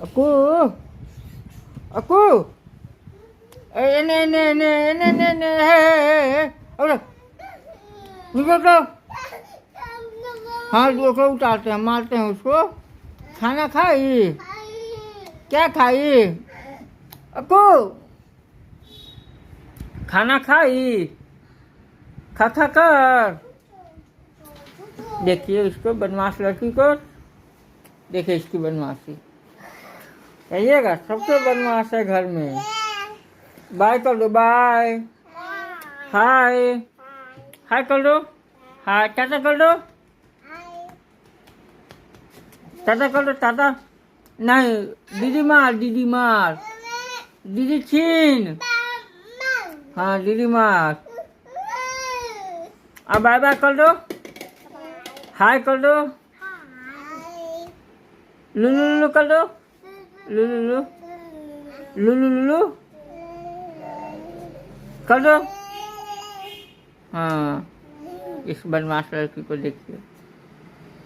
Aku, aku. Ini. Hey. अरे निकल दो। हाँ दूसरा उतारते हैं, मारते हैं उसको। खाना खाई? क्या खाई? अक्कू खाना खाई? खा कर। देखिए इसको, बदमाश लड़की को देखिए, इसकी बदमाशी। कहिएगा सबसे बदमाश है घर में। बाय कर दो, बाय। हाय हाय कर दो, हाय टाटा कर दो, टाटा कर दो, टाटा। नहीं, दीदी मार, दीदी मार, दीदी छीन। हाँ दीदी मार। अब बाय बाय कर दो, हाय कर दो, लुलु लुलु कर दो, लुलु लुलु, लुलु लुलु कर दो। हाँ, इस बदमाश लड़की को देखिए।